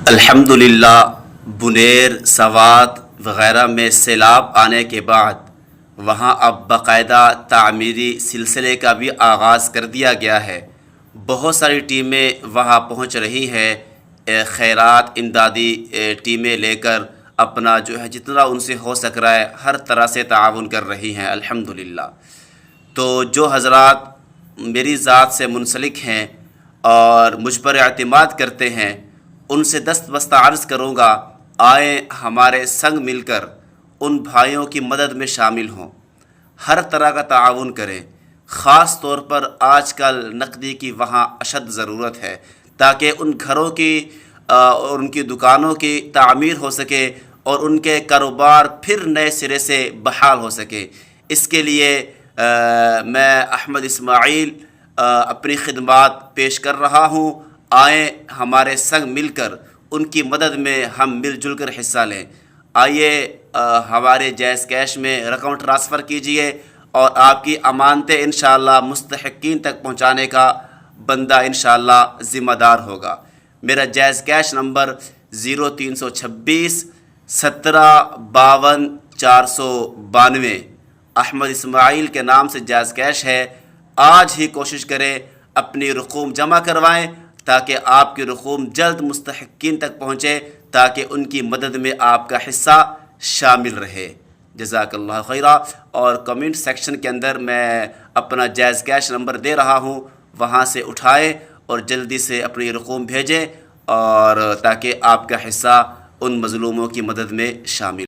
الحمدللہ بنیر، سوات وغیرہ میں سیلاب آنے کے بعد وہاں اب باقاعدہ تعمیری سلسلے کا بھی آغاز کر دیا گیا ہے۔ بہت ساری ٹیمیں وہاں پہنچ رہی ہیں، خیرات امدادی ٹیمیں لے کر اپنا جو ہے جتنا ان سے ہو سک رہا ہے ہر طرح سے تعاون کر رہی ہیں الحمدللہ۔ تو جو حضرات میری ذات سے منسلک ہیں اور مجھ پر اعتماد کرتے ہیں ان سے دست بستہ عرض کروں گا، آئیں ہمارے سنگ مل کر ان بھائیوں کی مدد میں شامل ہوں، ہر طرح کا تعاون کریں۔ خاص طور پر آج کل نقدی کی وہاں اشد ضرورت ہے تاکہ ان گھروں کی اور ان کی دکانوں کی تعمیر ہو سکے اور ان کے کاروبار پھر نئے سرے سے بحال ہو سکے۔ اس کے لیے میں احمد اسماعیل اپنی خدمات پیش کر رہا ہوں۔ آئیں ہمارے سنگ مل کر ان کی مدد میں ہم مل جل کر حصہ لیں۔ آئیے ہمارے جیز کیش میں رقم ٹرانسفر کیجئے اور آپ کی امانتیں انشاءاللہ مستحقین تک پہنچانے کا بندہ انشاءاللہ ذمہ دار ہوگا۔ میرا جیز کیش نمبر 0326 1752 492 احمد اسماعیل کے نام سے جیز کیش ہے۔ آج ہی کوشش کریں اپنی رقوم جمع کروائیں تاکہ آپ کی رقوم جلد مستحقین تک پہنچے، تاکہ ان کی مدد میں آپ کا حصہ شامل رہے۔ جزاک اللہ خیرہ۔ اور کمنٹ سیکشن کے اندر میں اپنا جائز کیش نمبر دے رہا ہوں، وہاں سے اٹھائیں اور جلدی سے اپنی رقوم بھیجیں اور تاکہ آپ کا حصہ ان مظلوموں کی مدد میں شامل